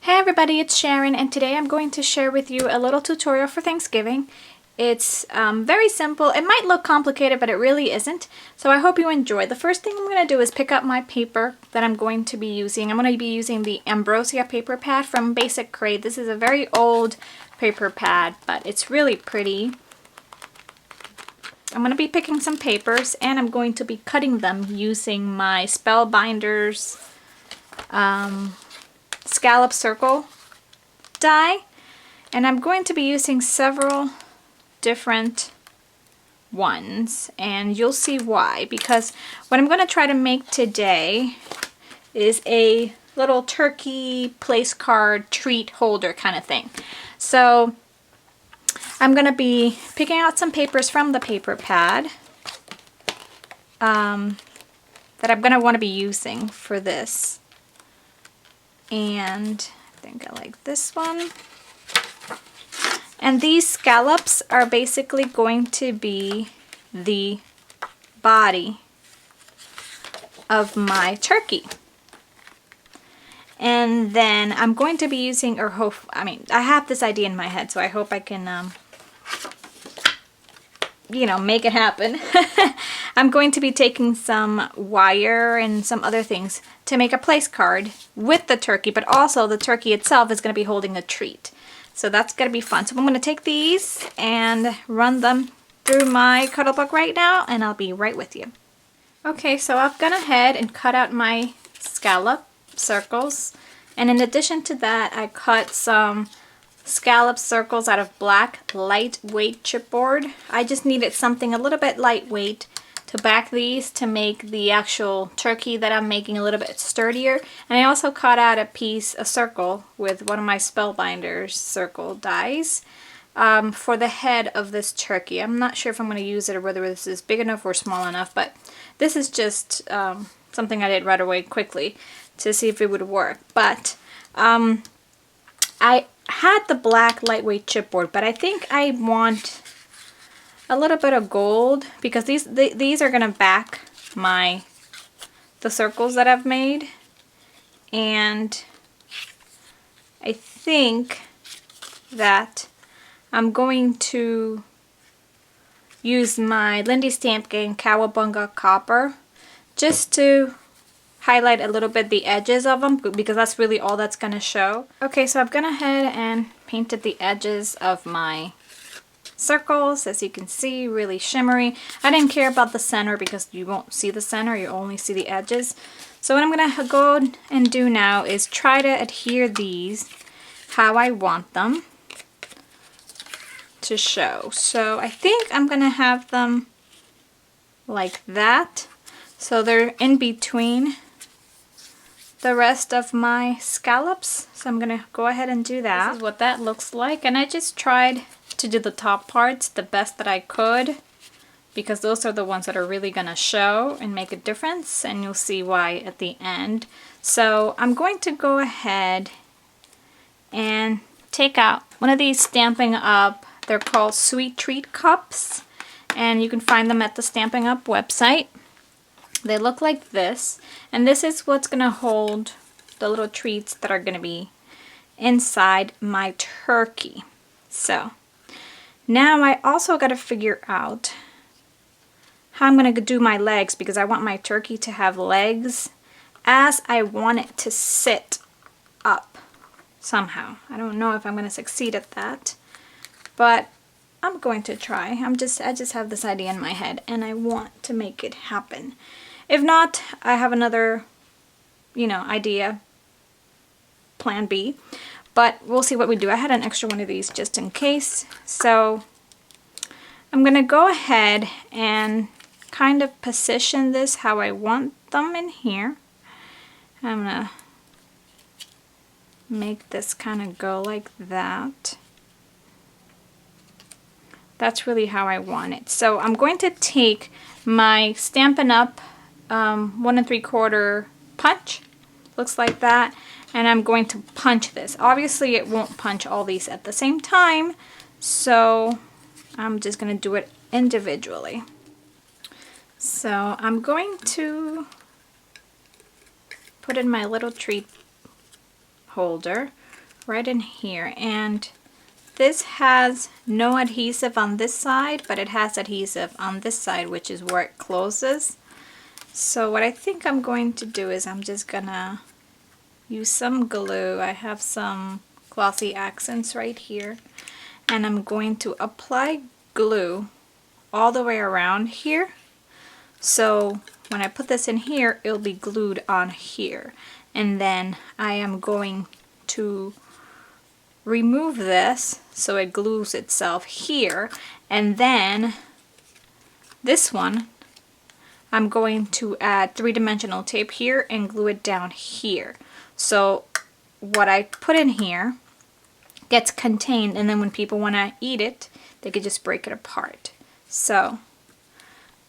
Hey everybody, it's Sharon, and today I'm going to share with you a little tutorial for Thanksgiving. It's very simple. It might look complicated, but it really isn't. So I hope you enjoy. The first thing I'm going to do is pick up my paper that I'm going to be using. I'm going to be using the Ambrosia paper pad from Basic Crate. This is a very old paper pad, but it's really pretty. I'm going to be picking some papers, and I'm going to be cutting them using my Spellbinders scallop circle die, and I'm going to be using several different ones, and you'll see why, because what I'm going to try to make today is a little turkey place card treat holder kind of thing. So I'm going to be picking out some papers from the paper pad that I'm going to want to be using for this. And I think I like this one. And these scallops are basically going to be the body of my turkey. And then I'm going to be using, I have this idea in my head, so I hope I can, make it happen. I'm going to be taking some wire and some other things to make a place card with the turkey, but also the turkey itself is going to be holding a treat. So that's going to be fun. So I'm going to take these and run them through my Cuddle Book right now, and I'll be right with you. Okay, so I've gone ahead and cut out my scallop circles, and in addition to that, I cut some scallop circles out of black lightweight chipboard. I just needed something a little bit lightweight to back these to make the actual turkey that I'm making a little bit sturdier. And I also cut out a circle with one of my Spellbinders circle dies for the head of this turkey. I'm not sure if I'm going to use it or whether this is big enough or small enough, but this is just something I did right away quickly to see if it would work. But I had the black lightweight chipboard, but I think I want a little bit of gold because these are gonna back the circles that I've made, and I think that I'm going to use my Lindy Stampkin Cowabunga Copper just to highlight a little bit the edges of them, because that's really all that's going to show. Okay, so I've gone ahead and painted the edges of my circles, as you can see, really shimmery. I didn't care about the center because you won't see the center, you only see the edges. So what I'm going to go and do now is try to adhere these how I want them to show. So I think I'm going to have them like that, so they're in between the rest of my scallops. So I'm gonna go ahead and do that. This is what that looks like, and I just tried to do the top parts the best that I could, because those are the ones that are really gonna show and make a difference, and you'll see why at the end. So I'm going to go ahead and take out one of these Stampin' Up. They're called Sweet Treat Cups, and you can find them at the Stampin' Up website. They look like this, and this is what's going to hold the little treats that are going to be inside my turkey. So now I also got to figure out how I'm going to do my legs, because I want my turkey to have legs as I want it to sit up somehow. I don't know if I'm going to succeed at that, but I'm going to try. I just have this idea in my head, and I want to make it happen. If not, I have another, idea, plan B, but we'll see what we do. I had an extra one of these just in case. So I'm going to go ahead and kind of position this how I want them in here. I'm going to make this kind of go like that. That's really how I want it. So I'm going to take my Stampin' Up 1 3/4 punch, looks like that, and I'm going to punch this. Obviously it won't punch all these at the same time, so I'm just going to do it individually. So I'm going to put in my little treat holder right in here, and this has no adhesive on this side, but it has adhesive on this side, which is where it closes. So what I think I'm going to do is I'm just gonna use some glue. I have some glossy accents right here, and I'm going to apply glue all the way around here. So when I put this in here, it'll be glued on here. And then I am going to remove this so it glues itself here. And then this one, I'm going to add 3-dimensional tape here and glue it down here. So what I put in here gets contained, and then when people want to eat it, they could just break it apart. So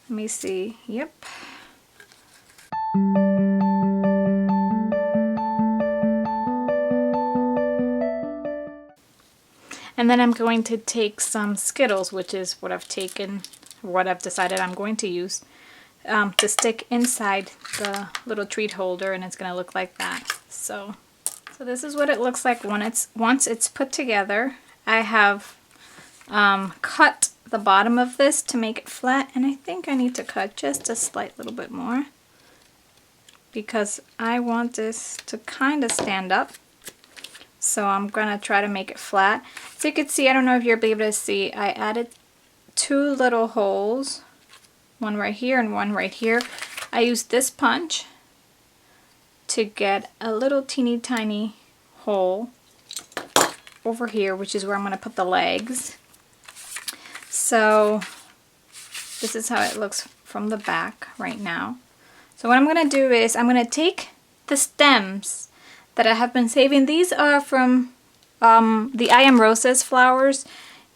let me see. Yep. And then I'm going to take some Skittles, which is what I've decided I'm going to use, to stick inside the little treat holder, and it's going to look like that. So this is what it looks like once it's put together. I have cut the bottom of this to make it flat, and I think I need to cut just a slight little bit more because I want this to kind of stand up. So I'm gonna try to make it flat. So you can see, I don't know if you'll be able to see, I added 2 little holes, one right here and one right here. I used this punch to get a little teeny tiny hole over here, which is where I'm gonna put the legs. So this is how it looks from the back right now. So what I'm gonna do is I'm gonna take the stems that I have been saving. These are from the I Am Roses flowers.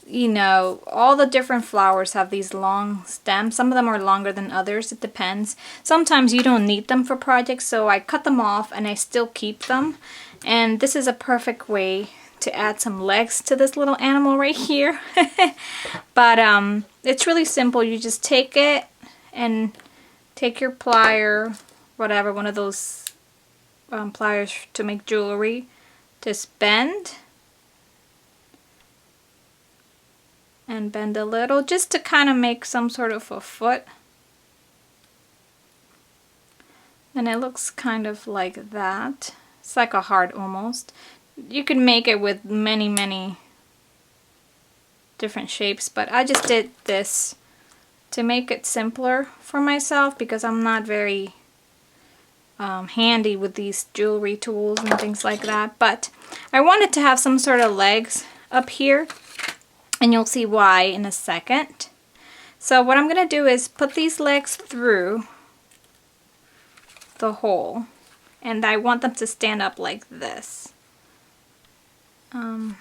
You know, all the different flowers have these long stems. Some of them are longer than others. It depends. Sometimes you don't need them for projects, so I cut them off and I still keep them. And this is a perfect way to add some legs to this little animal right here. But it's really simple. You just take it and take your plier, whatever, one of those pliers to make jewelry, just bend and bend a little just to kind of make some sort of a foot, and it looks kind of like that. It's like a heart almost. You can make it with many different shapes, but I just did this to make it simpler for myself because I'm not very handy with these jewelry tools and things like that. But I wanted to have some sort of legs up here, and you'll see why in a second. So what I'm gonna do is put these legs through the hole, and I want them to stand up like this. I'm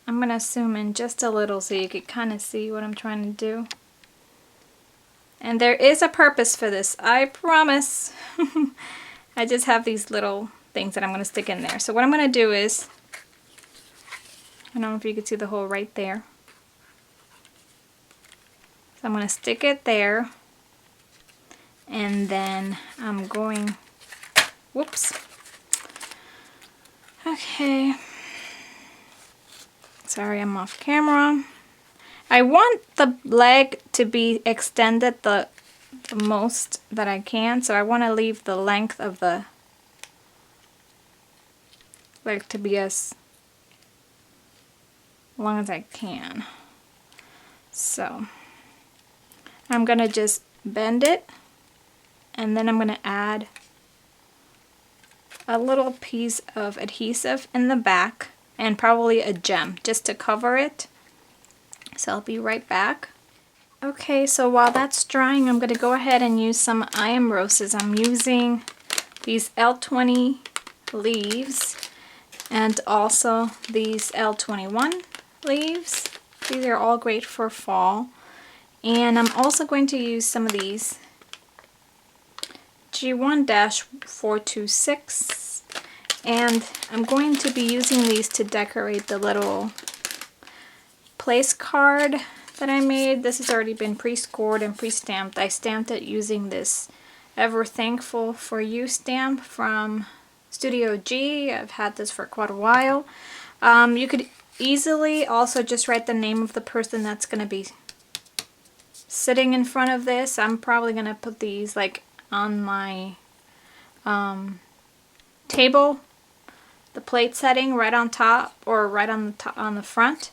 gonna zoom in just a little so you can kind of see what I'm trying to do. And there is a purpose for this, I promise. I just have these little things that I'm going to stick in there. So what I'm going to do is, I don't know if you can see the hole right there. So I'm going to stick it there, and then I'm going, whoops. Okay. Sorry, I'm off camera. I want the leg to be extended the most that I can, so I want to leave the length of the leg to be as long as I can. So I'm gonna just bend it, and then I'm gonna add a little piece of adhesive in the back and probably a gem just to cover it. So I'll be right back. Okay, so while that's drying, I'm going to go ahead and use some I Am Roses. I'm using these L20 leaves and also these L21 leaves. These are all great for fall. And I'm also going to use some of these G1-426, and I'm going to be using these to decorate the little place card that I made. This has already been pre-scored and pre-stamped. I stamped it using this Ever Thankful for You stamp from Studio G. I've had this for quite a while. You could easily also just write the name of the person that's going to be sitting in front of this. I'm probably going to put these like on my table, the plate setting right on top or right on the top, on the front,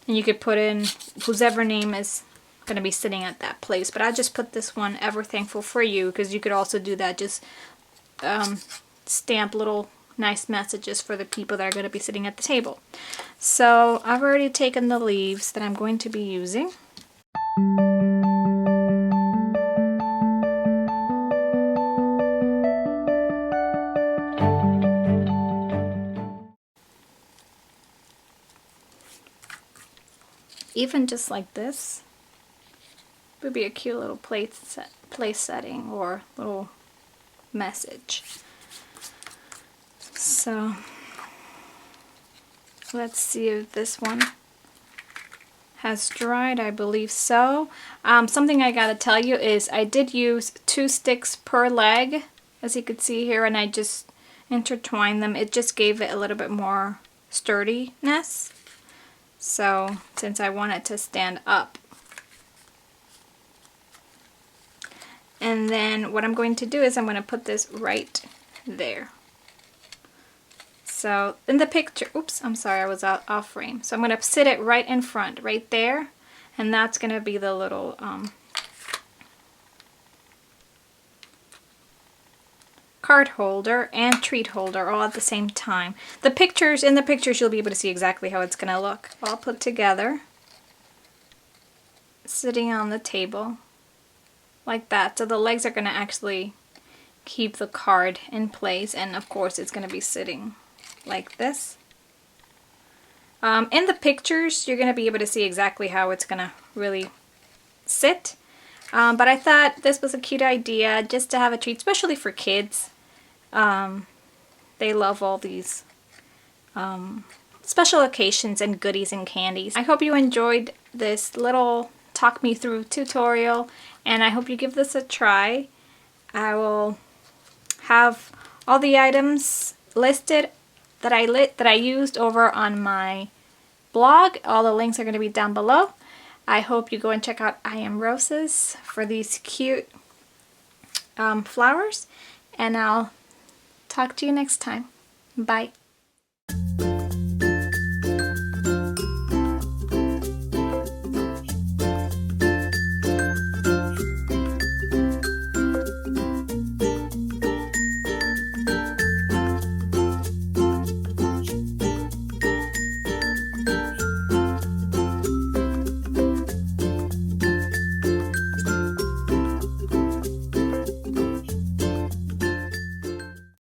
and you could put in whoever name is going to be sitting at that place. But I just put this one, Ever Thankful for You, because you could also do that, just stamp little nice messages for the people that are going to be sitting at the table. So I've already taken the leaves that I'm going to be using. Even just like this would be a cute little place setting or little message. So let's see if this one has dried. I believe so. Something I gotta tell you is I did use 2 sticks per leg, as you can see here, and I just intertwined them. It just gave it a little bit more sturdiness. So since I want it to stand up. And then what I'm going to do is I'm going to put this right there. So in the picture, oops, I'm sorry, I was off frame. So I'm going to sit it right in front, right there. And that's going to be the little card holder and treat holder all at the same time. In the pictures you'll be able to see exactly how it's going to look. All put together, sitting on the table like that. So the legs are going to actually keep the card in place, and of course it's going to be sitting like this. In the pictures you're going to be able to see exactly how it's going to really sit. But I thought this was a cute idea just to have a treat, especially for kids. They love all these special occasions and goodies and candies. I hope you enjoyed this little talk me through tutorial, and I hope you give this a try. I will have all the items listed that I used over on my blog. All the links are going to be down below. I hope you go and check out I Am Roses for these cute flowers, and I'll talk to you next time. Bye.